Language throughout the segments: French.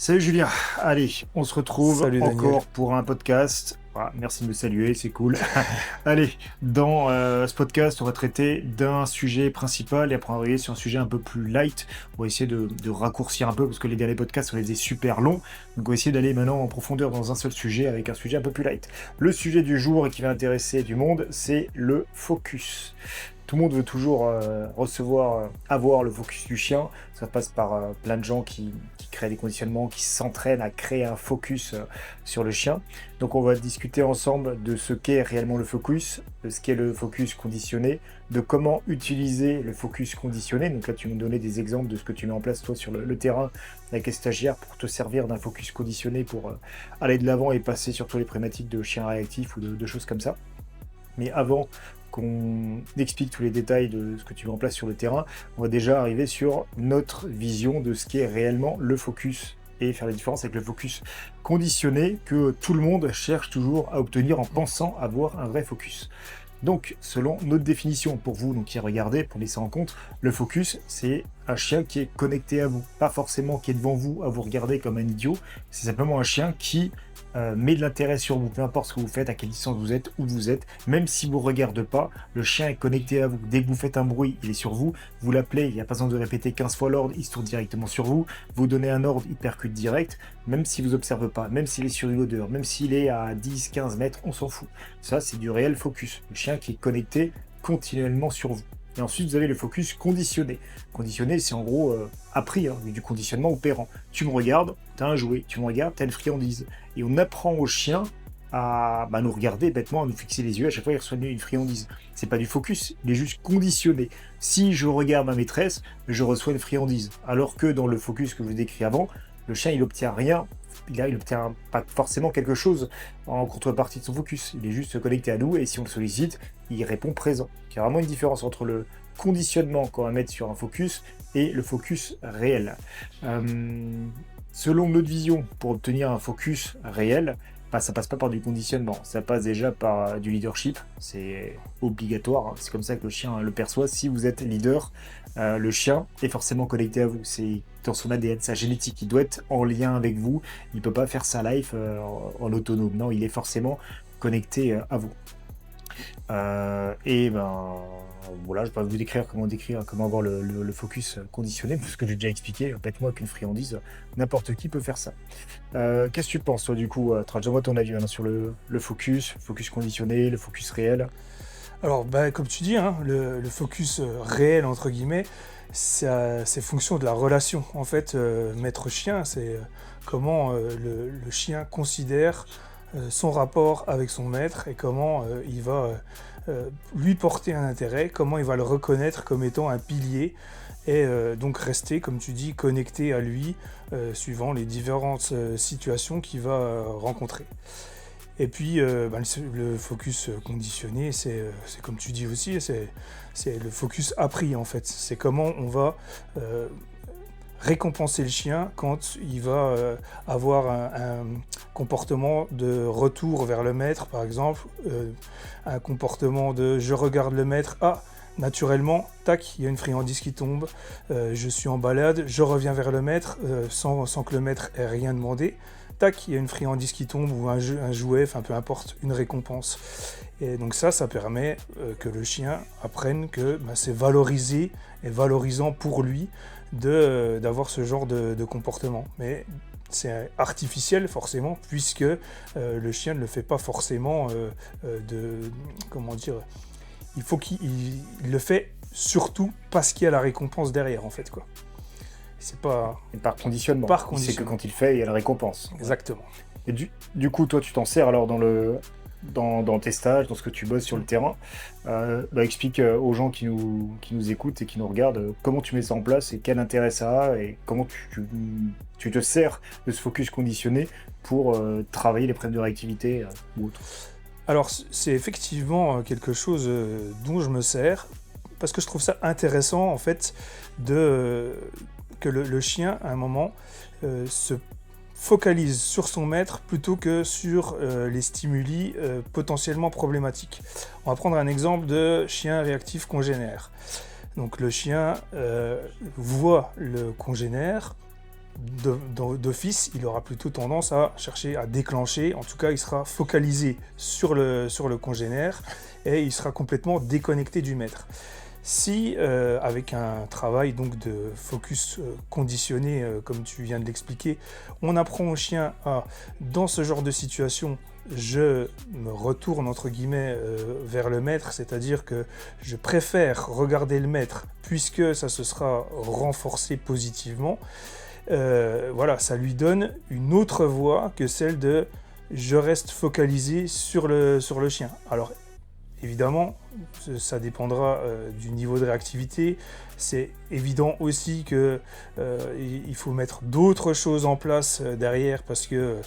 Salut Julien, allez, on se retrouve Salut Daniel. encore pour un podcast. Ah, merci de me saluer, c'est cool. Allez, dans ce podcast, on va traiter d'un sujet principal et après on va arriver sur un sujet un peu plus light. On va essayer de raccourcir un peu parce que les derniers podcasts, on les faisait super longs. Donc on va essayer d'aller maintenant en profondeur dans un seul sujet avec un sujet un peu plus light. Le sujet du jour et qui va intéresser du monde, c'est le focus. Tout le monde veut toujours avoir le focus du chien. Ça passe par plein de gens qui créent des conditionnements, qui s'entraînent à créer un focus sur le chien. Donc on va discuter ensemble de ce qu'est réellement le focus, de ce qu'est le focus conditionné, de comment utiliser le focus conditionné. Donc là tu me donnais des exemples de ce que tu mets en place toi sur le terrain avec les stagiaires pour te servir d'un focus conditionné pour aller de l'avant et passer sur tous les problématiques de chiens réactifs ou de choses comme ça. Mais avant qu'on explique tous les détails de ce que tu mets en place sur le terrain, on va déjà arriver sur notre vision de ce qu'est réellement le focus et faire la différence avec le focus conditionné que tout le monde cherche toujours à obtenir en pensant avoir un vrai focus. Donc, selon notre définition, pour vous donc, qui regardez, pour laisser en compte, le focus, c'est un chien qui est connecté à vous. Pas forcément qui est devant vous à vous regarder comme un idiot, c'est simplement un chien qui met de l'intérêt sur vous, peu importe ce que vous faites, à quelle distance vous êtes, où vous êtes, même si vous ne regardez pas, le chien est connecté à vous. Dès que vous faites un bruit, il est sur vous, vous l'appelez, il n'y a pas besoin de répéter 15 fois l'ordre, il se tourne directement sur vous, vous donnez un ordre, il percute direct, même si vous n'observez pas, même s'il est sur une odeur, même s'il est à 10-15 mètres, on s'en fout. Ça, c'est du réel focus. Le chien qui est connecté continuellement sur vous. Et ensuite, vous avez le focus conditionné. Conditionné, c'est en gros appris, hein, du conditionnement opérant. Tu me regardes, tu as un jouet. Tu me regardes, tu as une friandise. Et on apprend au chien à nous regarder bêtement, à nous fixer les yeux. À chaque fois, il reçoit une friandise. C'est pas du focus, il est juste conditionné. Si je regarde ma maîtresse, je reçois une friandise. Alors que dans le focus que je vous décris avant, le chien, il obtient rien. Il obtient pas forcément quelque chose en contrepartie de son focus. Il est juste connecté à nous et si on le sollicite, il répond présent. Il y a vraiment une différence entre le conditionnement qu'on va mettre sur un focus et le focus réel. Selon notre vision, pour obtenir un focus réel, ça passe pas par du conditionnement, ça passe déjà par du leadership, c'est obligatoire, hein. C'est comme ça que le chien le perçoit. Si vous êtes leader, le chien est forcément connecté à vous, c'est dans son ADN, sa génétique, il doit être en lien avec vous, il peut pas faire sa life en autonome, non, il est forcément connecté à vous. Et ben voilà, je vais pas vous décrire comment avoir le focus conditionné, parce que j'ai déjà expliqué, bête-moi qu'une friandise, n'importe qui peut faire ça. Qu'est-ce que tu penses, toi, du coup, donne-moi ton avis maintenant sur le focus conditionné, le focus réel. Alors, comme tu dis, hein, le focus réel, entre guillemets, c'est fonction de la relation. En fait, maître-chien, c'est comment le chien considère son rapport avec son maître et comment il va lui porter un intérêt, comment il va le reconnaître comme étant un pilier et donc rester, comme tu dis, connecté à lui suivant les différentes situations qu'il va rencontrer. Et puis le focus conditionné, c'est comme tu dis aussi, c'est le focus appris en fait. C'est comment on va récompenser le chien quand il va avoir un comportement de retour vers le maître, par exemple, un comportement de je regarde le maître, ah, naturellement, tac, il y a une friandise qui tombe, je suis en balade, je reviens vers le maître sans que le maître ait rien demandé, tac, il y a une friandise qui tombe ou un jouet, enfin peu importe, une récompense. Et donc ça permet que le chien apprenne que c'est valorisé et valorisant pour lui d'avoir ce genre de comportement. Mais c'est artificiel forcément, puisque le chien ne le fait pas forcément comment dire, il faut qu'il le fait surtout parce qu'il y a la récompense derrière en fait, quoi. C'est pas Et par conditionnement. par Il sait que conditionnement. quand il fait, il y a la récompense. Ouais. Exactement. Et du coup, toi, tu t'en sers alors dans tes stages, dans ce que tu bosses sur le terrain. Explique aux gens qui nous écoutent et qui nous regardent comment tu mets ça en place et quel intérêt ça a et comment tu te sers de ce focus conditionné pour travailler les problèmes de réactivité ou autre. Alors c'est effectivement quelque chose dont je me sers parce que je trouve ça intéressant en fait que le chien à un moment se focalise sur son maître plutôt que sur les stimuli potentiellement problématiques. On va prendre un exemple de chien réactif congénère. Donc le chien voit le congénère, d'office, il aura plutôt tendance à chercher à déclencher. En tout cas, il sera focalisé sur le congénère et il sera complètement déconnecté du maître. Si, avec un travail donc de focus conditionné, comme tu viens de l'expliquer, on apprend au chien à, dans ce genre de situation, je me retourne entre guillemets vers le maître, c'est-à-dire que je préfère regarder le maître puisque ça se sera renforcé positivement. Voilà, ça lui donne une autre voie que celle de je reste focalisé sur le chien. Alors évidemment, ça dépendra du niveau de réactivité. C'est évident aussi que il faut mettre d'autres choses en place derrière parce que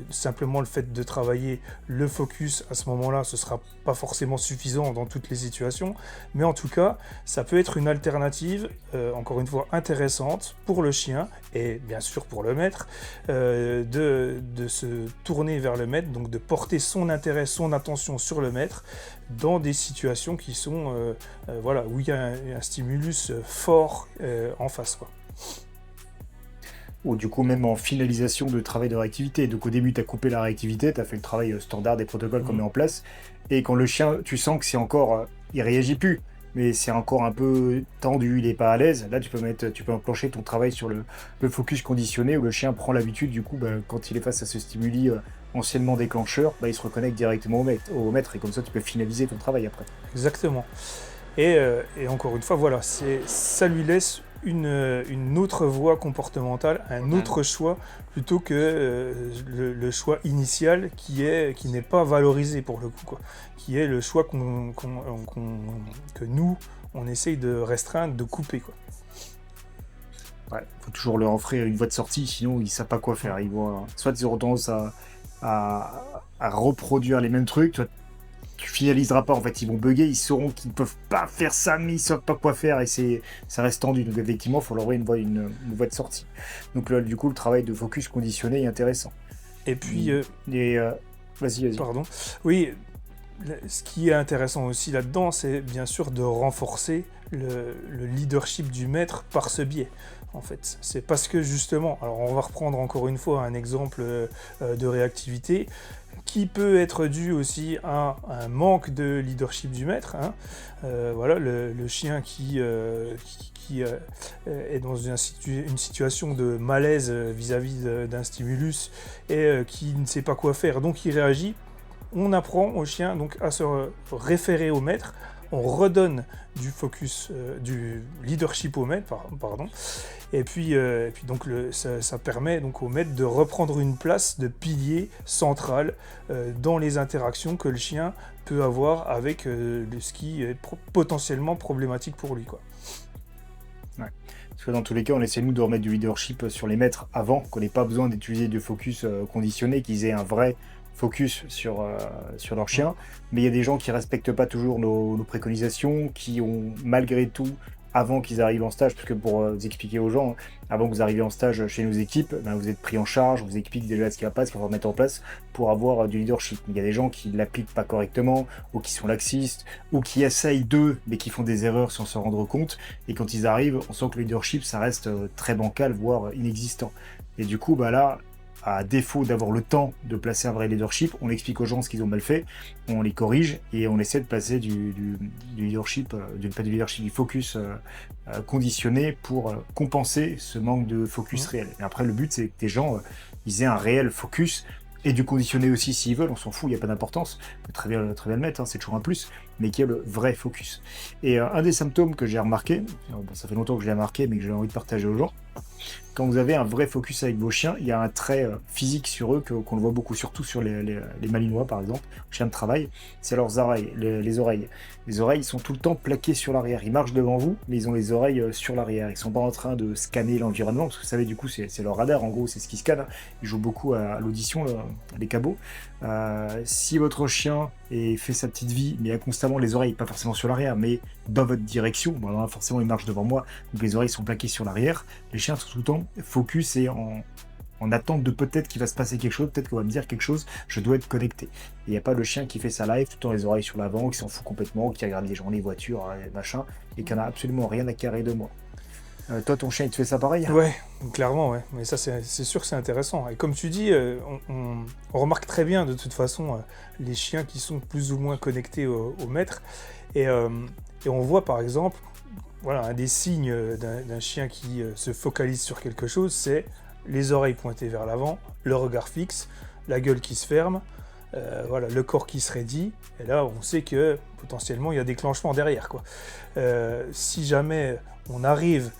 simplement le fait de travailler le focus à ce moment-là, ce ne sera pas forcément suffisant dans toutes les situations. Mais en tout cas, ça peut être une alternative, encore une fois, intéressante pour le chien et bien sûr pour le maître, de se tourner vers le maître, donc de porter son intérêt, son attention sur le maître dans des situations qui sont voilà, où il y a un stimulus fort en face, quoi. Ou du coup, même en finalisation de travail de réactivité. Donc au début, tu as coupé la réactivité, tu as fait le travail standard des protocoles qu'on met en place. Et quand le chien, tu sens que c'est encore. Il réagit plus, mais c'est encore un peu tendu, il n'est pas à l'aise. Là, tu peux enclencher ton travail sur le focus conditionné où le chien prend l'habitude, du coup, quand il est face à ce stimuli anciennement déclencheur, il se reconnecte directement au maître. Et comme ça, tu peux finaliser ton travail après. Exactement. Et encore une fois, voilà, ça lui laisse une autre voie comportementale, un autre choix, plutôt que le choix initial qui n'est pas valorisé pour le coup, quoi. Qui est le choix que nous, on essaye de restreindre, de couper, quoi. Ouais, faut toujours leur offrir une voie de sortie, sinon ils savent pas quoi faire. Ils vont, soit ils auront tendance à reproduire les mêmes trucs, soit tu finaliseras pas, en fait, ils vont bugger, ils sauront qu'ils ne peuvent pas faire ça, mais ils savent pas quoi faire, et ça reste tendu. Donc effectivement, il faut leur envoyer une voie de sortie. Donc là, du coup, le travail de focus conditionné est intéressant. Et puis... Vas-y. Pardon. Oui, ce qui est intéressant aussi là-dedans, c'est bien sûr de renforcer le leadership du maître par ce biais. En fait, c'est parce que justement, alors on va reprendre encore une fois un exemple de réactivité qui peut être dû aussi à un manque de leadership du maître. Hein. Voilà, le chien qui est dans une situation de malaise vis-à-vis d'un stimulus et qui ne sait pas quoi faire, donc il réagit. On apprend au chien donc à se référer au maître. On redonne du focus, du leadership au maître, pardon. Et puis donc ça permet donc au maître de reprendre une place de pilier central dans les interactions que le chien peut avoir avec ce qui est potentiellement problématique pour lui, quoi. Ouais. Parce que dans tous les cas, on essaie nous de remettre du leadership sur les maîtres avant, qu'on n'ait pas besoin d'utiliser du focus conditionné, qu'ils aient un vrai focus sur leur chien, mais il y a des gens qui respectent pas toujours nos préconisations, qui ont malgré tout, avant qu'ils arrivent en stage, parce que pour vous expliquer aux gens, avant que vous arriviez en stage chez nos équipes, vous êtes pris en charge, on vous explique déjà ce qui va pas, ce qu'il faut mettre en place pour avoir du leadership. Il y a des gens qui l'appliquent pas correctement, ou qui sont laxistes, ou qui essayent d'eux, mais qui font des erreurs sans s'en rendre compte, et quand ils arrivent, on sent que le leadership, ça reste très bancal, voire inexistant. Et du coup, là, à défaut d'avoir le temps de placer un vrai leadership, on explique aux gens ce qu'ils ont mal fait, on les corrige et on essaie de placer du leadership, du focus conditionné pour compenser ce manque de focus réel. Et après, le but, c'est que les gens ils aient un réel focus et du conditionné aussi s'ils veulent, on s'en fout, il n'y a pas d'importance, on peut très bien le mettre, c'est toujours un plus, mais qui est le vrai focus. Et un des symptômes que j'ai remarqué, ça fait longtemps que je l'ai remarqué, mais que j'ai envie de partager aux gens, quand vous avez un vrai focus avec vos chiens, il y a un trait physique sur eux qu'on le voit beaucoup, surtout sur les Malinois par exemple, chiens de travail, c'est leurs oreilles, les oreilles. Les oreilles sont tout le temps plaquées sur l'arrière. Ils marchent devant vous, mais ils ont les oreilles sur l'arrière. Ils sont pas en train de scanner l'environnement, parce que vous savez, du coup, c'est leur radar, en gros, c'est ce qui scanne. Ils jouent beaucoup à l'audition, les cabots. Si votre chien fait sa petite vie, mais a constamment les oreilles, pas forcément sur l'arrière, mais dans votre direction, là, forcément, il marche devant moi, donc les oreilles sont plaquées sur l'arrière. Les chiens sont tout le temps focus et en attente de peut-être qu'il va se passer quelque chose, peut-être qu'on va me dire quelque chose, je dois être connecté. Il n'y a pas le chien qui fait sa live, tout le temps les oreilles sur l'avant, qui s'en fout complètement, qui regarde les gens, les voitures, machin, et qui n'a absolument rien à carrer de moi. Toi, ton chien, il te fait ça pareil? Ouais, clairement, ouais. Mais ça, c'est sûr que c'est intéressant. Et comme tu dis, on remarque très bien de toute façon les chiens qui sont plus ou moins connectés au maître. Et, euh, et on voit par exemple, voilà, un des signes d'un chien qui se focalise sur quelque chose, c'est les oreilles pointées vers l'avant, le regard fixe, la gueule qui se ferme, voilà, le corps qui se raidit. Et là, on sait que potentiellement, il y a déclenchement derrière, quoi. Si jamais on arrive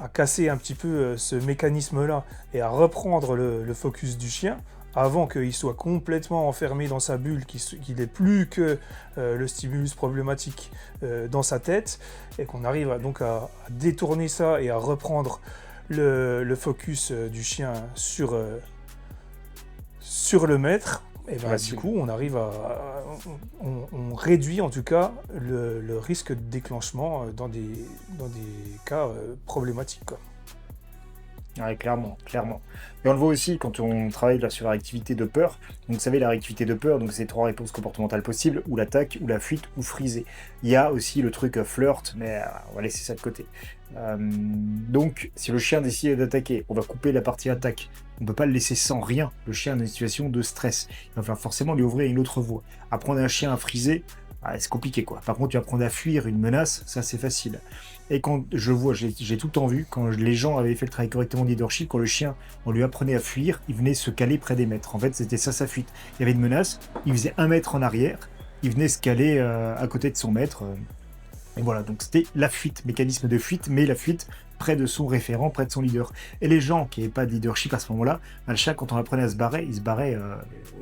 à casser un petit peu ce mécanisme-là et à reprendre le focus du chien avant qu'il soit complètement enfermé dans sa bulle, qu'il n'ait plus que le stimulus problématique dans sa tête, et qu'on arrive donc à détourner ça et à reprendre le focus du chien sur le maître. Et ben, du coup, on arrive on réduit en tout cas le risque de déclenchement dans des cas problématiques, quoi. Ouais, clairement, clairement. Et on le voit aussi quand on travaille là sur la réactivité de peur. Donc, vous savez, la réactivité de peur, donc c'est 3 réponses comportementales possibles, ou l'attaque, ou la fuite, ou friser. Il y a aussi le truc flirt, mais on va laisser ça de côté. Donc, si le chien décide d'attaquer, on va couper la partie attaque. On ne peut pas le laisser sans rien. Le chien est dans une situation de stress. Il va falloir forcément lui ouvrir une autre voie. Apprendre un chien à friser, c'est compliqué, quoi. Par contre, tu vas apprendre à fuir une menace, ça c'est facile. Et quand je vois, j'ai tout le temps vu, quand les gens avaient fait le travail correctement de leadership, quand le chien, on lui apprenait à fuir, il venait se caler près des maîtres. En fait, c'était ça sa fuite. Il y avait une menace, il faisait 1 mètre en arrière, il venait se caler à côté de son maître. Et voilà, donc c'était la fuite, mécanisme de fuite, mais la fuite près de son référent, près de son leader. Et les gens qui n'avaient pas de leadership à ce moment-là, le chien, quand on apprenait à se barrer, il se barrait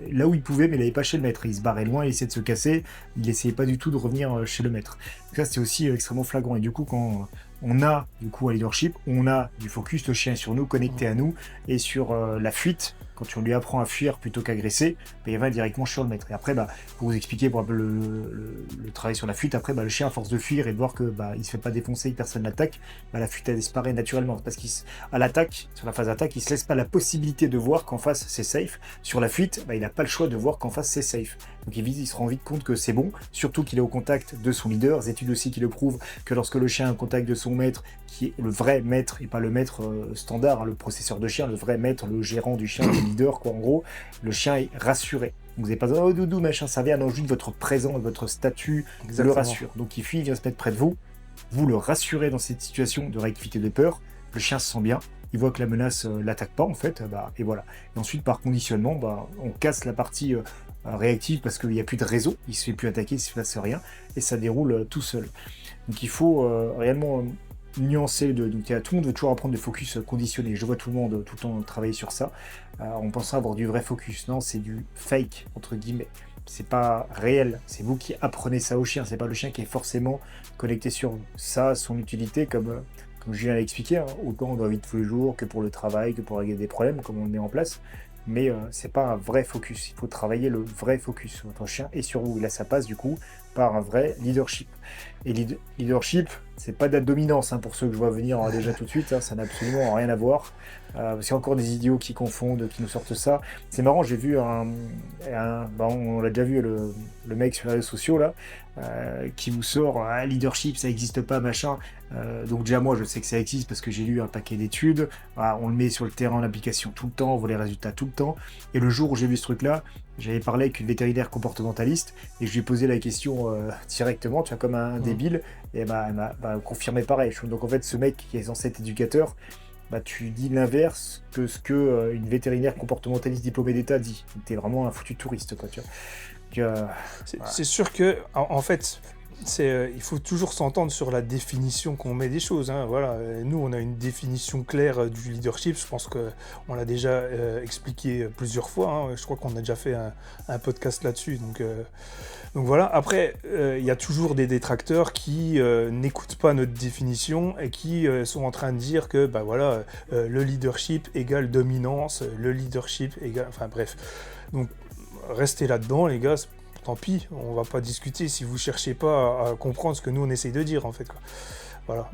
là où il pouvait, mais il n'allait pas chez le maître. Il se barrait loin, il essayait de se casser, il n'essayait pas du tout de revenir chez le maître. Donc ça, c'était aussi extrêmement flagrant. Et du coup, quand on a du coup un leadership, on a du focus, le chien est sur nous, connecté à nous, et sur la fuite, quand on lui apprend à fuir plutôt qu'agresser, il va directement sur le maître. Et après, pour vous expliquer pour un peu le travail sur la fuite, après, le chien, à force de fuir et de voir que il se fait pas défoncer, que personne l'attaque, la fuite, elle disparaît naturellement. Parce qu'à l'attaque, sur la phase d'attaque, il se laisse pas la possibilité de voir qu'en face, c'est safe. Sur la fuite, il n'a pas le choix de voir qu'en face, c'est safe. Donc il se rend vite compte que c'est bon, surtout qu'il est au contact de son leader. Les études aussi qui le prouvent que lorsque le chien est au contact de son maître, qui est le vrai maître et pas le maître standard, le processeur de chien, le vrai maître, le gérant du chien, le leader, quoi, en gros, le chien est rassuré. Donc vous n'avez pas besoin, oh doudou, machin, ça vient, non, juste votre présence, votre statut le rassure. Donc il fuit, il vient se mettre près de vous, vous le rassurez dans cette situation de réactivité de peur, le chien se sent bien, il voit que la menace l'attaque pas en fait, et voilà. Et ensuite par conditionnement, on casse la partie réactive parce qu'il n'y a plus de réseau, il se fait plus attaquer, il se passe rien, et ça déroule tout seul. Donc il faut réellement nuancer, tout le monde veut toujours apprendre de focus conditionné. Je vois tout le monde tout le temps travailler sur ça. On pense avoir du vrai focus. Non, c'est du fake, entre guillemets. C'est pas réel. C'est vous qui apprenez ça au chien. C'est pas le chien qui est forcément connecté sur vous. Ça a son utilité, comme Julien l'a expliqué, hein, autant dans la vie de tous les jours que pour le travail, que pour régler des problèmes, comme on le met en place. Mais c'est pas un vrai focus. Il faut travailler le vrai focus. Votre chien est sur vous. Et là, ça passe du coup par un vrai leadership. Et leadership, c'est pas de la dominance, hein, pour ceux que je vois venir déjà tout de suite, hein, ça n'a absolument rien à voir. Parce qu'il y a encore des idiots qui confondent, qui nous sortent ça. C'est marrant, j'ai vu on l'a déjà vu, le mec sur les réseaux sociaux là, qui vous sort leadership, ça n'existe pas, machin. Donc déjà moi je sais que ça existe parce que j'ai lu un paquet d'études. On le met sur le terrain, l'application tout le temps, on voit les résultats tout le temps. Et le jour où j'ai vu ce truc là, j'avais parlé avec une vétérinaire comportementaliste et je lui ai posé la question directement, tu vois, comme un débile, et elle m'a confirmé pareil. Donc en fait, ce mec qui est censé être éducateur, tu dis l'inverse que ce que une vétérinaire comportementaliste diplômée d'État dit. T'es vraiment un foutu touriste, quoi, tu vois. Donc, c'est sûr que, en fait, il faut toujours s'entendre sur la définition qu'on met des choses, hein, voilà. Nous, on a une définition claire du leadership. Je pense qu'on l'a déjà expliqué plusieurs fois, hein. Je crois qu'on a déjà fait un podcast là-dessus. Donc voilà. Après, il y a toujours des détracteurs qui n'écoutent pas notre définition et qui sont en train de dire que le leadership égale dominance, le leadership égale... Enfin bref. Donc restez là-dedans, les gars. Tant pis, on va pas discuter si vous cherchez pas à comprendre ce que nous on essaye de dire, en fait, quoi. Voilà,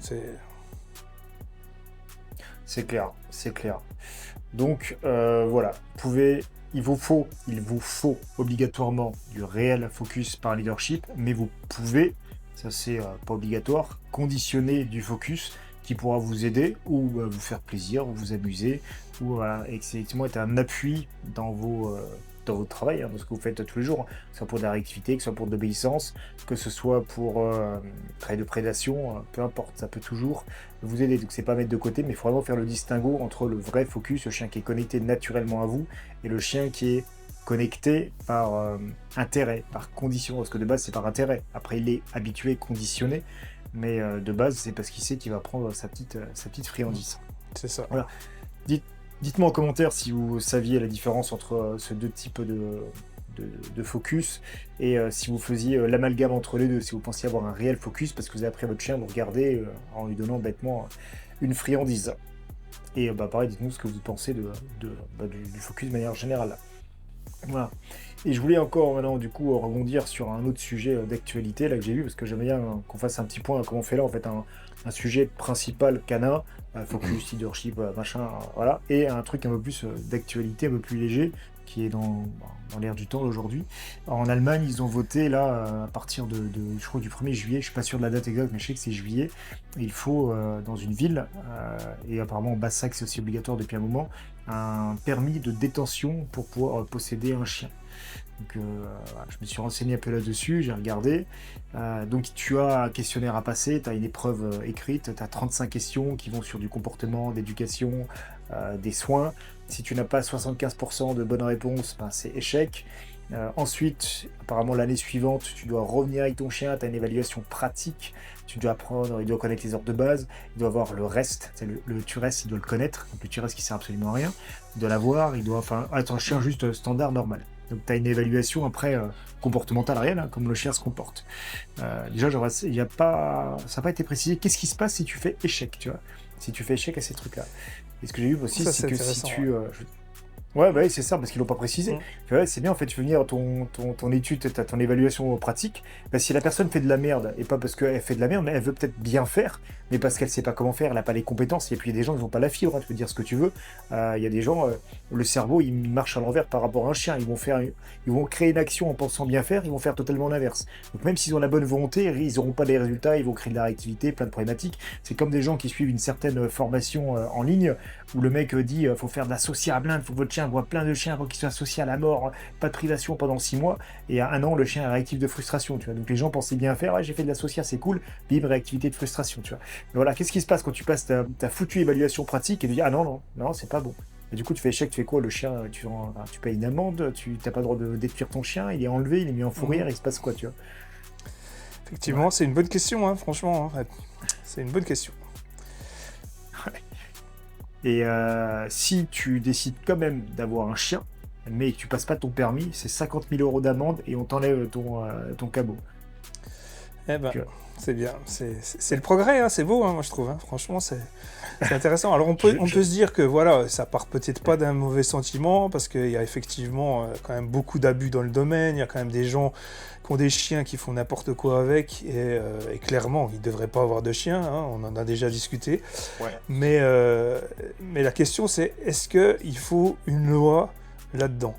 c'est clair, c'est clair. Donc voilà, il vous faut obligatoirement du réel focus par leadership, mais vous pouvez, ça c'est pas obligatoire, conditionner du focus qui pourra vous aider ou vous faire plaisir, ou vous amuser, ou voilà, et que c'est effectivement être un appui dans votre travail, dans ce que vous faites tous les jours, que ce soit pour de la réactivité, que ce soit pour de l'obéissance, que ce soit pour travail de prédation, peu importe, ça peut toujours vous aider. Donc c'est pas à mettre de côté, mais il faut vraiment faire le distinguo entre le vrai focus, le chien qui est connecté naturellement à vous, et le chien qui est connecté par intérêt, par condition, parce que de base c'est par intérêt. Après il est habitué, conditionné, mais de base c'est parce qu'il sait qu'il va prendre sa petite friandise. C'est ça. Voilà. Dites, dites-moi en commentaire si vous saviez la différence entre ces deux types de focus et si vous faisiez l'amalgame entre les deux, si vous pensiez avoir un réel focus parce que vous avez appris à votre chien de regarder en lui donnant bêtement une friandise. Et pareil, dites-nous ce que vous pensez du focus de manière générale. Voilà. Et je voulais encore maintenant du coup rebondir sur un autre sujet d'actualité là que j'ai vu parce que j'aimerais bien qu'on fasse un petit point comme on fait là en fait un sujet principal canin, focus, leadership, machin, voilà, et un truc un peu plus d'actualité, un peu plus léger qui est dans l'air du temps aujourd'hui. En Allemagne, ils ont voté là à partir je crois du 1er juillet, je suis pas sûr de la date exacte, mais je sais que c'est juillet. Il faut dans une ville et apparemment en Basse-Saxe c'est aussi obligatoire depuis un moment un permis de détention pour pouvoir posséder un chien. Donc voilà, je me suis renseigné un peu là-dessus, j'ai regardé. Donc tu as un questionnaire à passer, tu as une épreuve écrite, tu as 35 questions qui vont sur du comportement, d'éducation, des soins. Si tu n'as pas 75% de bonnes réponses, c'est échec. Ensuite, apparemment l'année suivante, tu dois revenir avec ton chien, tu as une évaluation pratique, tu dois apprendre, il doit connaître les ordres de base, il doit avoir le reste, le tu-reste, il doit le connaître, donc le tu-reste qui sert absolument à rien, il doit l'avoir, il doit être un chien juste standard, normal. Donc tu as une évaluation après comportementale réelle, comme le chien se comporte. Déjà, ça n'a pas été précisé, qu'est-ce qui se passe si tu fais échec, tu vois, si tu fais échec à ces trucs-là. Et ce que j'ai vu aussi, c'est que si tu... Ouais, bah oui, c'est ça, parce qu'ils l'ont pas précisé. Ouais, c'est bien, en fait, tu veux venir ton étude, ton évaluation pratique. Bah, si la personne fait de la merde, et pas parce qu'elle fait de la merde, mais elle veut peut-être bien faire, mais parce qu'elle sait pas comment faire, elle a pas les compétences. Et puis il y a des gens qui n'ont pas la fibre, tu peux dire ce que tu veux. Il y a des gens, le cerveau, il marche à l'envers par rapport à un chien. Ils vont créer une action en pensant bien faire, ils vont faire totalement l'inverse. Donc même s'ils ont la bonne volonté, ils n'auront pas les résultats, ils vont créer de la réactivité, plein de problématiques. C'est comme des gens qui suivent une certaine formation en ligne, où le mec dit faut faire de la sociable, il faut que votre chien voit plein de chiens avant qu'il soit associé à la mort, pas de privation pendant 6 mois, et à 1 an, le chien est réactif de frustration, tu vois. Donc les gens pensaient bien faire, j'ai fait de la social, c'est cool, bim, réactivité de frustration, tu vois. Mais voilà, qu'est-ce qui se passe quand tu passes ta foutue évaluation pratique et tu dis, ah non, c'est pas bon. Et du coup, tu fais échec, tu fais quoi? Le chien, tu payes une amende, tu n'as pas le droit de détruire ton chien, il est enlevé, il est mis en fourrière, il se passe quoi, tu vois? Effectivement, ouais. C'est une bonne question, franchement. C'est une bonne question. Et si tu décides quand même d'avoir un chien, mais que tu passes pas ton permis, c'est 50 000 € d'amende et on t'enlève ton cabot. Eh ben, c'est bien. C'est le progrès, c'est beau, moi je trouve. Franchement, c'est intéressant. Alors on peut se dire que voilà, ça part peut-être pas d'un mauvais sentiment, parce qu'il y a effectivement quand même beaucoup d'abus dans le domaine, il y a quand même des gens qui ont des chiens qui font n'importe quoi avec, et clairement, ils ne devraient pas avoir de chien, on en a déjà discuté. Ouais. Mais la question c'est, est-ce qu'il faut une loi là-dedans?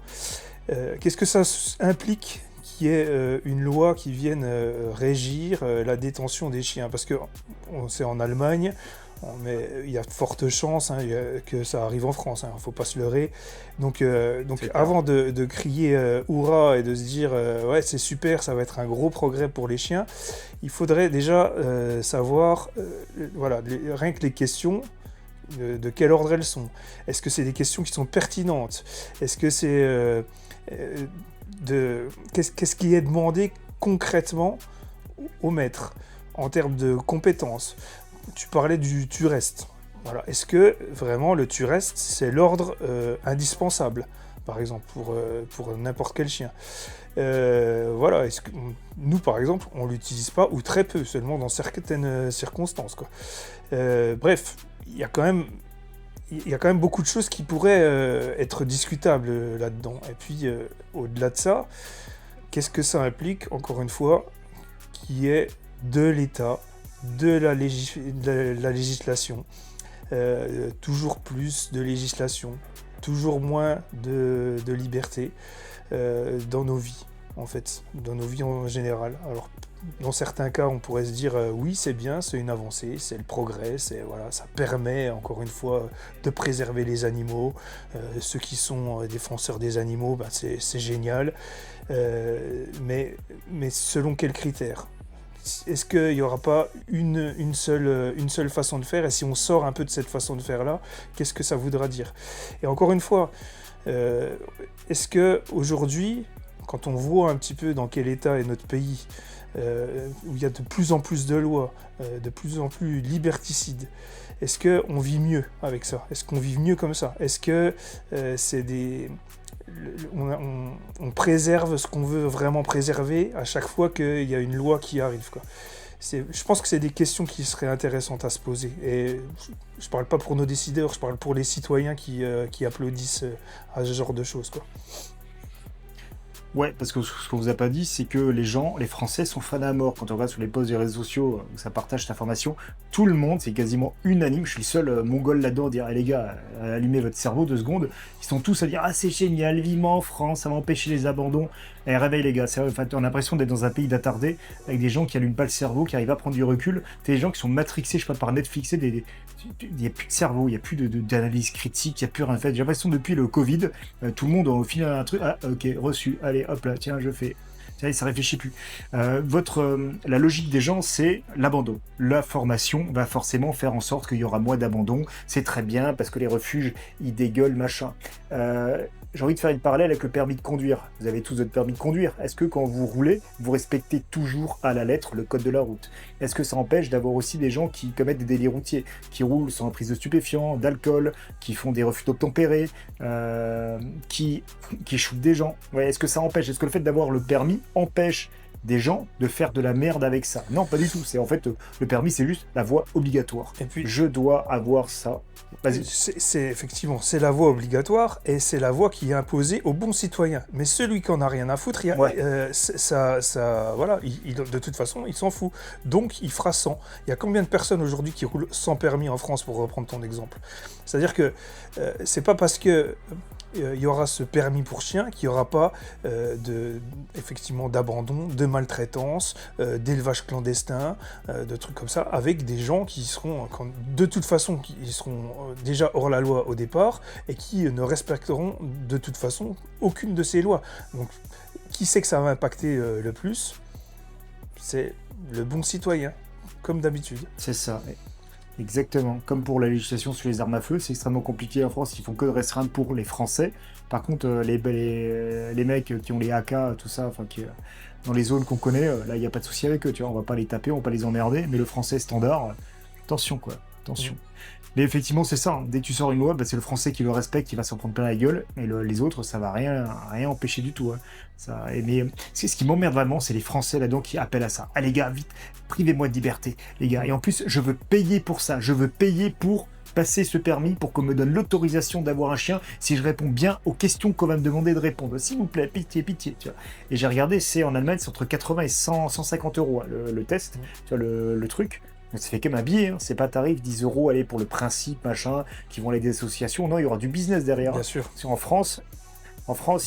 Qu'est-ce que ça implique qu'il y ait une loi qui vienne régir la détention des chiens? Parce que c'est en Allemagne, mais il y a de fortes chances que ça arrive en France, il ne faut pas se leurrer. Donc avant de crier hurrah et de se dire ouais c'est super, ça va être un gros progrès pour les chiens, il faudrait déjà savoir rien que les questions, de quel ordre elles sont. Est-ce que c'est des questions qui sont pertinentes? Est-ce que c'est qu'est-ce qui est demandé concrètement au maître en termes de compétences? Tu parlais du tu-restes. Voilà. Est-ce que vraiment le tu-restes, c'est l'ordre indispensable, par exemple, pour n'importe quel chien? Voilà. Est-ce que nous, par exemple, on ne l'utilise pas, ou très peu, seulement dans certaines circonstances, quoi. Bref, il y a quand même beaucoup de choses qui pourraient être discutables là-dedans. Et puis, au-delà de ça, qu'est-ce que ça implique, encore une fois, qui est de l'État, de la législation, toujours plus de législation, toujours moins de liberté dans nos vies, en fait, dans nos vies en général. Alors, dans certains cas, on pourrait se dire oui, c'est bien, c'est une avancée, c'est le progrès, voilà, ça permet encore une fois de préserver les animaux. Ceux qui sont défenseurs des animaux, ben, c'est génial. Mais selon quels critères? Est-ce qu'il n'y aura pas une seule façon de faire? Et si on sort un peu de cette façon de faire-là, qu'est-ce que ça voudra dire? Et encore une fois, est-ce que aujourd'hui, quand on voit un petit peu dans quel état est notre pays, où il y a de plus en plus de lois, de plus en plus liberticides, est-ce qu'on vit mieux avec ça? Est-ce qu'on vit mieux comme ça? Est-ce que on préserve ce qu'on veut vraiment préserver à chaque fois qu'il y a une loi qui arrive, quoi? Je pense que c'est des questions qui seraient intéressantes à se poser. Et je ne parle pas pour nos décideurs, je parle pour les citoyens qui applaudissent à ce genre de choses, quoi. Ouais, parce que ce qu'on vous a pas dit, c'est que les Français sont fans à mort. Quand on regarde sur les posts des réseaux sociaux, où ça partage cette information, tout le monde, c'est quasiment unanime. Je suis le seul mongol là-dedans à dire, les gars, allumez votre cerveau 2 secondes. Ils sont tous à dire, ah c'est génial, vivement en France, ça va empêcher les abandons. Et réveille les gars, on a l'impression d'être dans un pays d'attardés, avec des gens qui allument pas le cerveau, qui arrivent à prendre du recul. T'as des gens qui sont matrixés, je sais pas, par Netflix, il n'y a plus de cerveau, il n'y a plus d'analyse critique, il n'y a plus rien fait. J'ai l'impression depuis le Covid, tout le monde au final un truc, ah ok, reçu, allez hop là, tiens, je fais. Ça réfléchit plus. La logique des gens, c'est l'abandon. La formation va forcément faire en sorte qu'il y aura moins d'abandon. C'est très bien parce que les refuges, ils dégueulent, machin. J'ai envie de faire une parallèle avec le permis de conduire. Vous avez tous votre permis de conduire. Est-ce que quand vous roulez, vous respectez toujours à la lettre le code de la route? Est-ce que ça empêche d'avoir aussi des gens qui commettent des délits routiers, qui roulent sans prise de stupéfiants, d'alcool, qui font des refus d'obtempérer, qui shootent des gens? Ouais, est-ce que ça empêche? Est-ce que le fait d'avoir le permis empêche des gens de faire de la merde avec ça? Non, pas du tout. C'est en fait, le permis, c'est juste la voie obligatoire. Et puis, je dois avoir ça. Vas-y. Effectivement, c'est la voie obligatoire et c'est la voie qui est imposée aux bons citoyens. Mais celui qui en a rien à foutre, voilà, de toute façon, il s'en fout. Donc, il fera sans. Il y a combien de personnes aujourd'hui qui roulent sans permis en France, pour reprendre ton exemple? C'est-à-dire que c'est pas parce que il y aura ce permis pour chien qu'il n'y aura pas effectivement d'abandon, de maltraitance, d'élevage clandestin, de trucs comme ça, avec des gens qui seront, de toute façon, ils seront déjà hors la loi au départ et qui ne respecteront de toute façon aucune de ces lois. Donc, qui sait que ça va impacter le plus? C'est le bon citoyen, comme d'habitude. C'est ça. Exactement. Comme pour la législation sur les armes à feu, c'est extrêmement compliqué en France. Ils font que de restreindre pour les Français. Par contre, les mecs qui ont les AK, tout ça, enfin, dans les zones qu'on connaît, là, il n'y a pas de souci avec eux. Tu vois, on va pas les taper, on va pas les emmerder. Mais le français standard, attention, quoi. Attention. Mais effectivement, c'est ça. Dès que tu sors une loi, c'est le français qui le respecte, qui va s'en prendre plein la gueule. Et les autres, ça va rien empêcher du tout. Mais ce qui m'emmerde vraiment, c'est les Français là-dedans qui appellent à ça. Ah les gars, vite, privez-moi de liberté, les gars. Et en plus, je veux payer pour ça. Je veux payer pour passer ce permis, pour qu'on me donne l'autorisation d'avoir un chien, si je réponds bien aux questions qu'on va me demander de répondre. S'il vous plaît, pitié, pitié. Tu vois. Et j'ai regardé, c'est en Allemagne, c'est entre 80 et 150 euros le test, tu vois, le truc. Ça fait comme un billet, c'est pas tarif 10 euros, allez, pour le principe, machin, qui vont aller des associations. Non, il y aura du business derrière. Bien sûr. En France,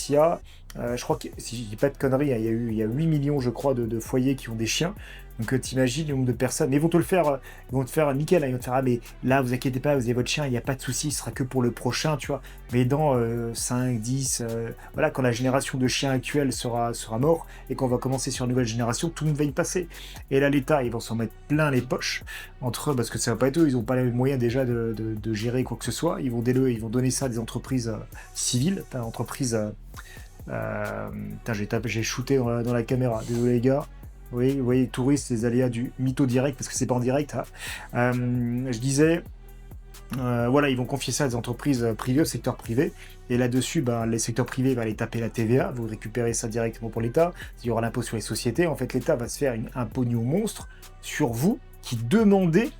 il y a, je crois que, si je dis pas de conneries, il y a 8 millions, je crois, de foyers qui ont des chiens. Donc t'imagines le nombre de personnes. Mais ils vont te faire nickel, ils vont te faire, ah mais là, vous inquiétez pas, vous avez votre chien, il n'y a pas de souci, ce sera que pour le prochain, tu vois. Mais dans 5, 10, voilà, quand la génération de chiens actuelle sera mort, et qu'on va commencer sur une nouvelle génération, tout le monde va y passer. Et là, l'État, ils vont s'en mettre plein les poches, entre eux, parce que ça va pas être eux, ils n'ont pas les moyens déjà de gérer quoi que ce soit. Ils vont donner ça à des entreprises civiles, entreprises... j'ai shooté dans la caméra, désolé les gars. Oui, vous voyez, touristes, les aléas du mytho direct, parce que c'est pas en direct. Je disais, voilà, ils vont confier ça à des entreprises privées, au secteur privé. Et là-dessus, les secteurs privés vont aller taper la TVA, vous récupérez ça directement pour l'État. Il y aura l'impôt sur les sociétés. En fait, l'État va se faire un pognon monstre sur vous qui demandez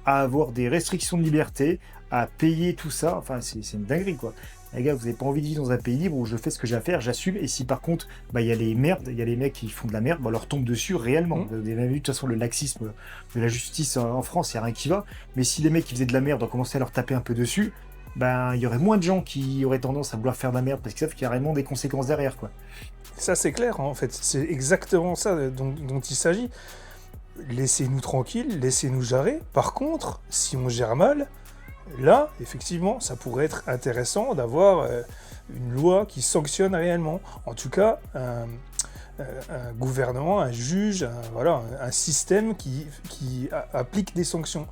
à avoir des restrictions de liberté, à payer tout ça. Enfin, c'est une dinguerie, quoi. Les gars, vous n'avez pas envie de vivre dans un pays libre où je fais ce que j'ai à faire, j'assume, et si par contre, il y a les merdes, il y a les mecs qui font de la merde, on leur tombe dessus réellement. Vous avez même vu, de toute façon, le laxisme de la justice en France, il n'y a rien qui va, mais si les mecs qui faisaient de la merde, on commençait à leur taper un peu dessus, ben il y aurait moins de gens qui auraient tendance à vouloir faire de la merde parce qu'ils savent qu'il y a réellement des conséquences derrière, quoi. Ça, c'est clair, hein, en fait. C'est exactement ça dont il s'agit. Laissez-nous tranquilles, laissez-nous jarrer. Par contre, si on gère mal, là, effectivement, ça pourrait être intéressant d'avoir une loi qui sanctionne réellement. En tout cas, un gouvernement, un juge, voilà, un système qui applique des sanctions.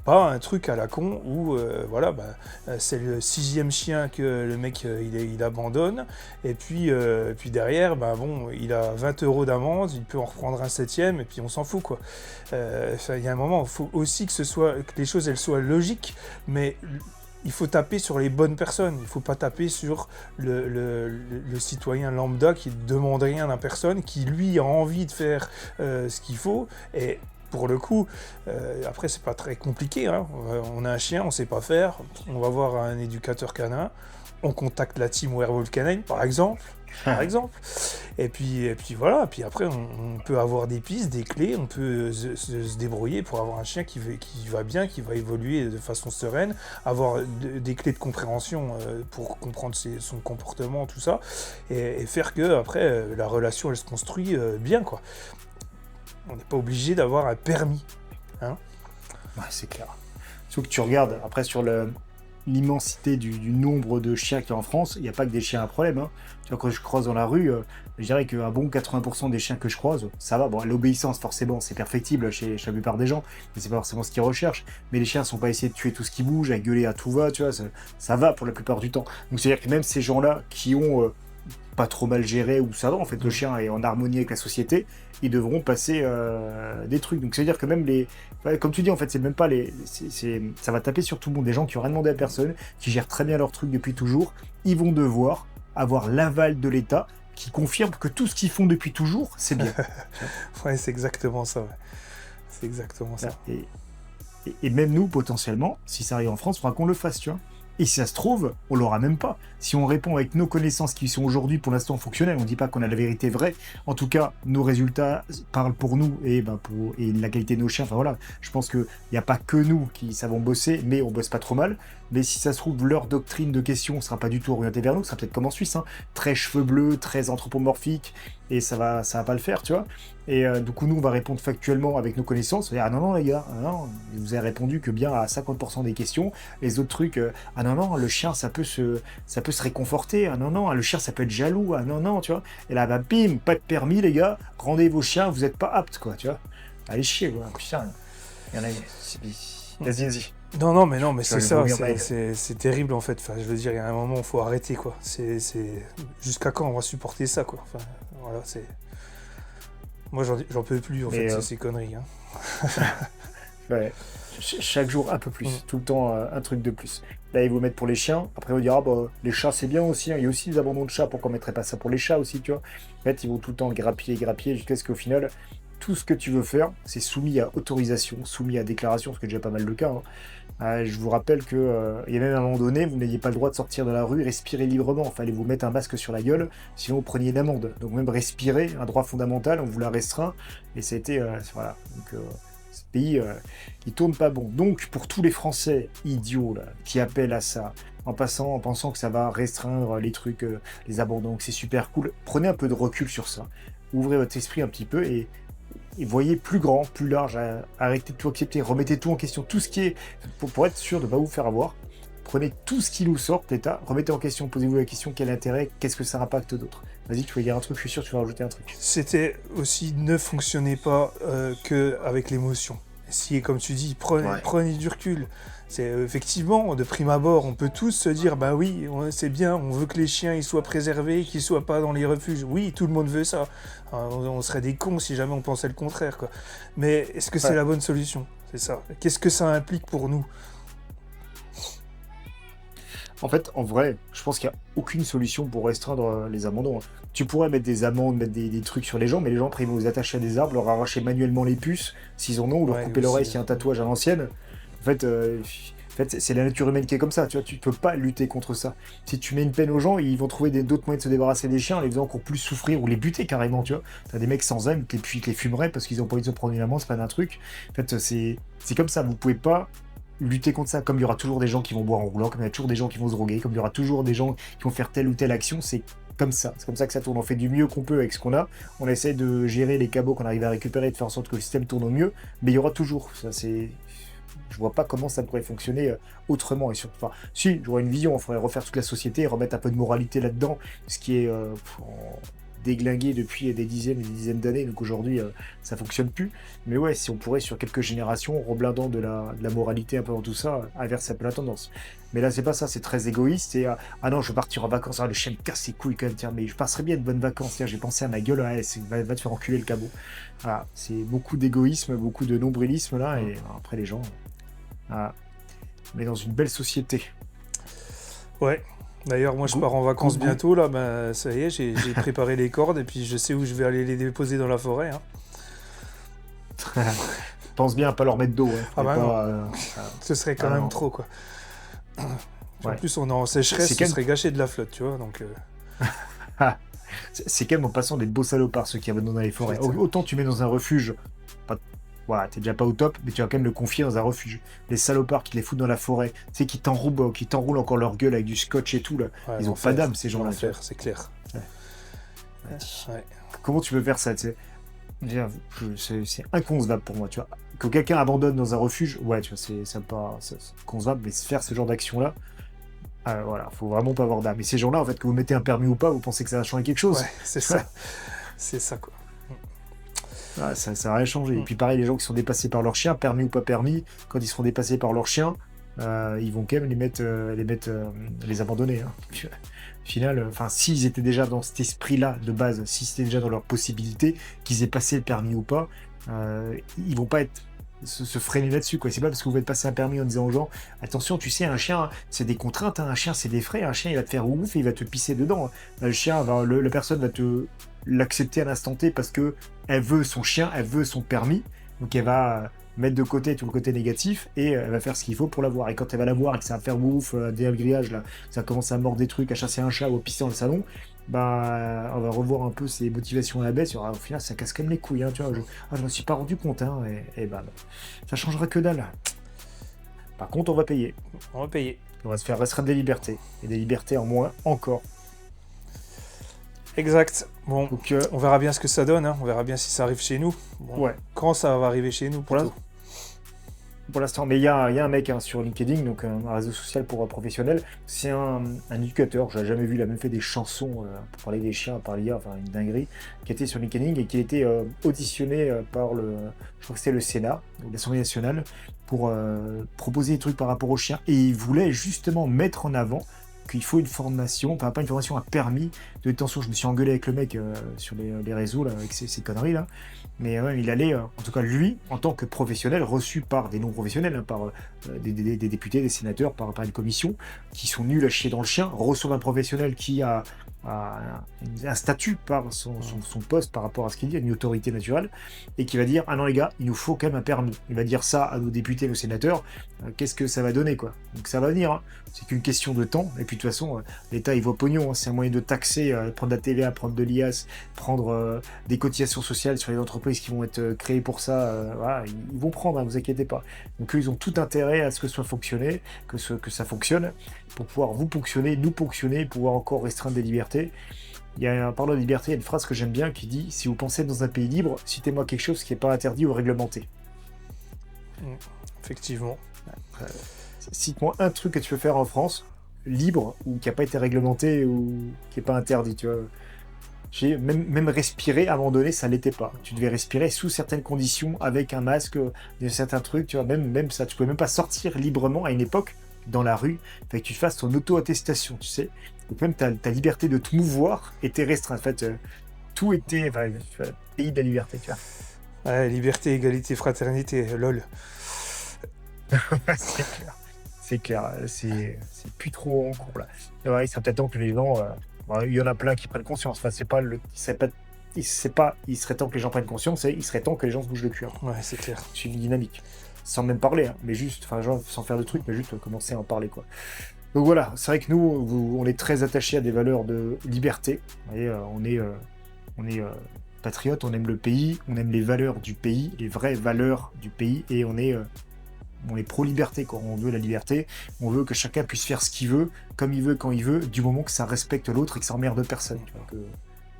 Pas un truc à la con où voilà, c'est le 6e chien que le mec il abandonne, et puis derrière, bon, il a 20 € d'amende, il peut en reprendre un 7e, et puis on s'en fout, quoi. Il y a un moment, il faut aussi que les choses elles soient logiques, mais il faut taper sur les bonnes personnes, il ne faut pas taper sur le citoyen lambda qui ne demande rien à personne, qui lui a envie de faire ce qu'il faut. Et pour le coup, après c'est pas très compliqué, hein. On a un chien, on ne sait pas faire, on va voir un éducateur canin, on contacte la team Werewolf Canine par exemple. Et puis voilà, puis après on peut avoir des pistes, des clés, on peut se débrouiller pour avoir un chien qui va bien, qui va évoluer de façon sereine, avoir des clés de compréhension pour comprendre son comportement, tout ça, et faire que après la relation elle se construit bien, quoi. On n'est pas obligé d'avoir un permis, hein. Ouais, c'est clair. Sauf que tu regardes après sur l'immensité du nombre de chiens qu'il y a en France, il n'y a pas que des chiens à problème, hein. Tu vois, quand je croise dans la rue, je dirais qu'un bon 80% des chiens que je croise, ça va. Bon, l'obéissance, forcément, c'est perfectible chez la plupart des gens, mais c'est pas forcément ce qu'ils recherchent. Mais les chiens ne sont pas essayés de tuer tout ce qui bouge, à gueuler à tout va, tu vois, ça va pour la plupart du temps. Donc c'est-à-dire que même ces gens-là qui ont pas trop mal géré, ou ça va, en fait, le chien est en harmonie avec la société, ils devront passer des trucs. Donc c'est-à-dire que même comme tu dis, en fait, c'est même pas ça va taper sur tout le monde. Des gens qui n'ont rien demandé à personne, qui gèrent très bien leurs trucs depuis toujours, ils vont devoir avoir l'aval de l'État qui confirme que tout ce qu'ils font depuis toujours, c'est bien. Ouais, c'est exactement ça. Ouais. C'est exactement ça. Et même nous, potentiellement, si ça arrive en France, il faudra qu'on le fasse, tu vois. Et si ça se trouve, on l'aura même pas. Si on répond avec nos connaissances qui sont aujourd'hui pour l'instant fonctionnelles, on ne dit pas qu'on a la vérité vraie. En tout cas, nos résultats parlent pour nous et la qualité de nos chiens. Enfin voilà, je pense qu'il n'y a pas que nous qui savons bosser, mais on bosse pas trop mal. Mais si ça se trouve, leur doctrine de question ne sera pas du tout orientée vers nous, ça sera peut-être comme en Suisse, hein, très cheveux bleus, très anthropomorphique, et ça va pas le faire, tu vois. Et du coup, nous, on va répondre factuellement avec nos connaissances. Ah non, les gars, non, vous avez répondu que bien à 50% des questions. Les autres trucs, ah non, le chien, ça peut se réconforter. Ah non, le chien, ça peut être jaloux. Ah non, tu vois. Et là, bim, pas de permis, les gars. Rendez vos chiens, vous n'êtes pas aptes, quoi, tu vois. Allez chier, quoi. Putain, il y en a. Vas-y. Non, mais c'est ça, c'est terrible en fait. Enfin, je veux dire, il y a un moment, il faut arrêter, quoi. Jusqu'à quand on va supporter ça, quoi. Enfin, voilà, c'est. Moi, j'en peux plus, en fait, ces conneries. Hein. Ouais. Chaque jour, un peu plus. Tout le temps, un truc de plus. Là, ils vous mettent pour les chiens. Après, on dira, les chats, c'est bien aussi, hein. Il y a aussi des abandons de chats. Pourquoi on mettrait pas ça pour les chats aussi, tu vois? En fait, ils vont tout le temps grappiller, jusqu'à ce qu'au final, tout ce que tu veux faire, c'est soumis à autorisation, soumis à déclaration, ce qui est déjà pas mal le cas, hein. Je vous rappelle qu'il y a même un moment donné, vous n'ayez pas le droit de sortir de la rue, respirer librement. Il fallait vous mettre un masque sur la gueule, sinon vous preniez une amende. Donc même respirer, un droit fondamental, on vous l'a restreint. Et ça a été... voilà. Donc ce pays, il tourne pas bon. Donc pour tous les Français idiots là, qui appellent à ça, en pensant que ça va restreindre les trucs, les abandons, que c'est super cool, prenez un peu de recul sur ça. Ouvrez votre esprit un petit peu et voyez plus grand, plus large, arrêtez de tout accepter, remettez tout en question, tout ce qui est, pour être sûr de ne pas vous faire avoir, prenez tout ce qui nous sort, l'État, remettez en question, posez-vous la question, quel intérêt, qu'est-ce que ça impacte d'autres. Vas-y, tu veux dire un truc, je suis sûr que tu vas rajouter un truc. C'était aussi, ne fonctionnez pas qu'avec l'émotion. Si, comme tu dis, prenez du recul. C'est effectivement, de prime abord, on peut tous se dire, bah oui, c'est bien, on veut que les chiens ils soient préservés, qu'ils soient pas dans les refuges. Oui, tout le monde veut ça. On serait des cons si jamais on pensait le contraire, quoi. Mais est-ce que c'est la bonne solution? C'est ça. Qu'est-ce que ça implique pour nous? En fait, en vrai, je pense qu'il n'y a aucune solution pour restreindre les abandons. Tu pourrais mettre des amendes, mettre des trucs sur les gens, mais les gens, après, ils vont les attacher à des arbres, leur arracher manuellement les puces, s'ils en ont, ou leur couper l'oreille s'il y a un tatouage à l'ancienne. En fait, c'est la nature humaine qui est comme ça, tu vois, tu peux pas lutter contre ça. Si tu mets une peine aux gens, ils vont trouver d'autres moyens de se débarrasser des chiens en les faisant encore plus souffrir ou les buter carrément, tu vois. T'as des mecs sans âme qui les fumeraient parce qu'ils ont pas envie de se prendre une amende, c'est pas d'un truc. En fait, c'est comme ça, vous pouvez pas lutter contre ça. Comme il y aura toujours des gens qui vont boire en roulant, comme il y a toujours des gens qui vont se droguer, comme il y aura toujours des gens qui vont faire telle ou telle action, c'est comme ça. C'est comme ça que ça tourne. On fait du mieux qu'on peut avec ce qu'on a. On essaie de gérer les cabots qu'on arrive à récupérer, de faire en sorte que le système tourne au mieux. Mais il y aura toujours. Ça, c'est... Je vois pas comment ça pourrait fonctionner autrement. Et surtout, enfin, si, j'aurais une vision. Il faudrait refaire toute la société, remettre un peu de moralité là-dedans, ce qui est déglingué depuis des dizaines et des dizaines d'années. Donc aujourd'hui, ça fonctionne plus. Mais ouais, si on pourrait, sur quelques générations, reblindant de la moralité un peu dans tout ça, inverser un peu la tendance. Mais là, c'est pas ça, c'est très égoïste. Et ah non, je vais partir en vacances. Ah, le chien me casse les couilles quand même. Tiens, mais je passerais bien de bonnes vacances. Tiens, j'ai pensé à ma gueule. Ouais, va te faire enculer le cabot. Voilà, c'est beaucoup d'égoïsme, beaucoup de nombrilisme là. Et après, les gens. Voilà. On est dans une belle société. Ouais. D'ailleurs, moi, je pars en vacances bientôt, là. Ben, ça y est, j'ai préparé les cordes et puis je sais où je vais aller les déposer dans la forêt. Hein. Pense bien à pas leur mettre d'eau. Hein. Ah bah non. Ce serait quand même trop, quoi. En plus, on est en sécheresse, ce serait gâché de la flotte, tu vois. Donc, c'est quand même en passant des beaux salopards, ceux qui abandonnent dans les forêts. Autant tu mets dans un refuge... Voilà, t'es déjà pas au top, mais tu vas quand même le confier dans un refuge. Les salopards qui les foutent dans la forêt, tu sais, qui t'enroulent encore leur gueule avec du scotch et tout, là. Ils ont pas d'âme, ces gens-là. C'est clair. Ouais. Comment tu peux faire ça, tu sais? C'est inconcevable pour moi, tu vois. Que quelqu'un abandonne dans un refuge, ouais, tu vois, c'est concevable, mais faire ce genre d'action-là, voilà, faut vraiment pas avoir d'âme. Et ces gens-là, en fait, que vous mettez un permis ou pas, vous pensez que ça va changer quelque chose? Ouais, c'est ça. C'est ça, quoi. Ah, ça n'a rien changé. Et puis pareil, les gens qui sont dépassés par leur chien, permis ou pas permis, quand ils seront dépassés par leur chien, ils vont quand même les abandonner. Hein. Au final, s'ils étaient déjà dans cet esprit-là de base, si c'était déjà dans leur possibilité, qu'ils aient passé le permis ou pas, ils vont pas se freiner là-dessus, quoi. C'est pas parce que vous faites passer un permis en disant aux gens attention, tu sais, un chien c'est des contraintes, hein. Un chien c'est des frais, un chien il va te faire ouf et il va te pisser dedans. Le chien, la personne va te l'accepter à l'instant T parce que elle veut son chien, elle veut son permis, donc elle va mettre de côté tout le côté négatif et elle va faire ce qu'il faut pour l'avoir. Et quand elle va l'avoir et que ça va faire ouf, des grillages là, ça commence à mordre des trucs, à chasser un chat ou à pisser dans le salon, bah on va revoir un peu ses motivations à la baisse. Au final, ça casse quand même les couilles, hein, tu vois. Je me suis pas rendu compte, hein, et bah ça changera que dalle. Par contre, on va payer. On va payer. On va se faire restreindre des libertés. Et des libertés en moins encore. Exact. Bon, donc, on verra bien ce que ça donne. Hein. On verra bien si ça arrive chez nous. Bon, ouais. Quand ça va arriver chez nous, plutôt. Pour l'instant, mais il y a un mec sur LinkedIn, donc un réseau social pour professionnels. C'est un éducateur, je n'ai jamais vu, il a même fait des chansons pour parler des chiens, par l'IA, enfin une dinguerie, qui était sur LinkedIn et qui a été auditionné par je crois que c'était le Sénat, ou l'Assemblée nationale, pour proposer des trucs par rapport aux chiens. Et il voulait justement mettre en avant qu'il faut une formation, enfin pas une formation, un permis de détention. Je me suis engueulé avec le mec sur les réseaux là, avec ces conneries là. Mais il allait, en tout cas lui, en tant que professionnel, reçu par des non-professionnels, hein, par des députés, des sénateurs, par une commission, qui sont nuls à chier dans le chien, reçoivent un professionnel qui a un statut par son poste par rapport à ce qu'il dit, une autorité naturelle, et qui va dire « Ah non les gars, il nous faut quand même un permis ». Il va dire ça à nos députés, nos sénateurs, qu'est-ce que ça va donner, quoi. Donc ça va venir, hein. C'est qu'une question de temps, et puis de toute façon, l'État il voit pognon, hein. C'est un moyen de taxer, prendre de la TVA, prendre de l'IAS, prendre des cotisations sociales sur les entreprises qui vont être créées pour ça, voilà, ils vont prendre, hein, vous inquiétez pas. Donc eux ils ont tout intérêt à ce que ça fonctionne, que ça fonctionne, pour pouvoir vous ponctionner, nous ponctionner, pouvoir encore restreindre des libertés. En parlant de liberté, il y a une phrase que j'aime bien qui dit « Si vous pensez être dans un pays libre, citez-moi quelque chose qui n'est pas interdit ou réglementé. » Effectivement. Cite-moi un truc que tu peux faire en France, libre, ou qui n'a pas été réglementé, ou qui n'est pas interdit, tu vois. Même respirer, à un moment donné, ça l'était pas. Tu devais respirer sous certaines conditions, avec un masque, certains trucs, tu vois. Même ça, tu pouvais même pas sortir librement à une époque, dans la rue, fait que tu fasses ton auto-attestation, tu sais. Donc même ta liberté de te mouvoir était restreinte. En fait, tout était pays de la liberté, tu vois. Ouais, liberté, égalité, fraternité, lol. C'est clair. C'est plus trop en cours, là. Ouais, il serait peut-être temps que les gens... il y en a plein qui prennent conscience. Enfin, il serait temps que les gens prennent conscience, et il serait temps que les gens se bougent le cul. Hein. Ouais, c'est clair. C'est une dynamique. Sans même parler, hein, mais juste, genre, sans faire de trucs, mais juste commencer à en parler, quoi. Donc voilà, c'est vrai que nous, on est très attachés à des valeurs de liberté. Vous voyez, on est patriotes, on aime le pays, on aime les valeurs du pays, les vraies valeurs du pays, et on est on est pro-liberté, quoi. On veut la liberté, on veut que chacun puisse faire ce qu'il veut, comme il veut, quand il veut, du moment que ça respecte l'autre et que ça emmerde personne, tu vois,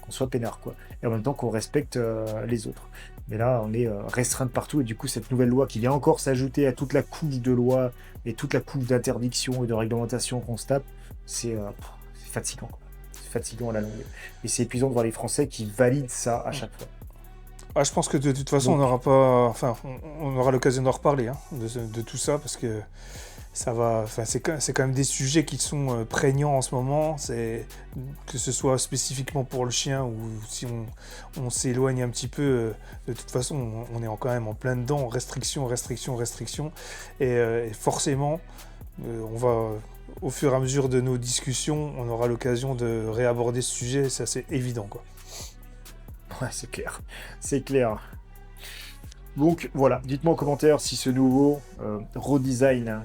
qu'on soit peinard, quoi. Et en même temps qu'on respecte les autres. Mais là, on est restreint de partout, et du coup, cette nouvelle loi qui vient encore s'ajouter à toute la couche de lois et toute la couche d'interdictions et de réglementations qu'on se tape, c'est fatigant, quoi. C'est fatigant à la longue. Et c'est épuisant de voir les Français qui valident ça à chaque fois. Ah, je pense que de toute façon, on Donc, n'aura pas, enfin, on aura l'occasion d'en reparler hein, de tout ça parce que ça va, enfin, c'est quand même des sujets qui sont prégnants en ce moment. C'est que ce soit spécifiquement pour le chien ou si on s'éloigne un petit peu. De toute façon, on est quand même en plein dedans, restriction, restriction, restriction, et forcément, on va, au fur et à mesure de nos discussions, on aura l'occasion de réaborder ce sujet. Ça, c'est évident, quoi. ouais, c'est clair. C'est clair. Donc voilà, dites-moi en commentaire si ce nouveau redesign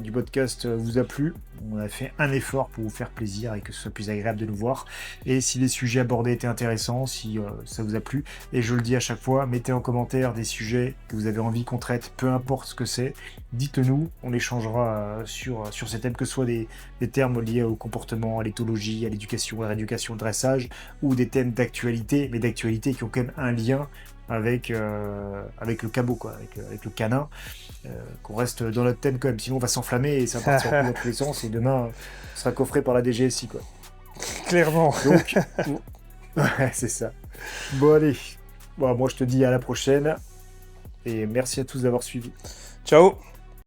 du podcast vous a plu. On a fait un effort pour vous faire plaisir et que ce soit plus agréable de nous voir. Et si les sujets abordés étaient intéressants, si ça vous a plu, et je le dis à chaque fois, mettez en commentaire des sujets que vous avez envie qu'on traite, peu importe ce que c'est. Dites-nous, on échangera sur ces thèmes, que ce soit des termes liés au comportement, à l'éthologie, à l'éducation, à la rééducation, au dressage, ou des thèmes d'actualité, mais d'actualité qui ont quand même un lien avec le cabot, quoi, avec le canin, qu'on reste dans notre thème quand même, sinon on va s'enflammer et ça va partir dans tous les sens et demain on sera coffré par la DGSI, quoi. Clairement. Donc, ouais, c'est ça. Bon allez, bon, moi je te dis à la prochaine et merci à tous d'avoir suivi. Ciao.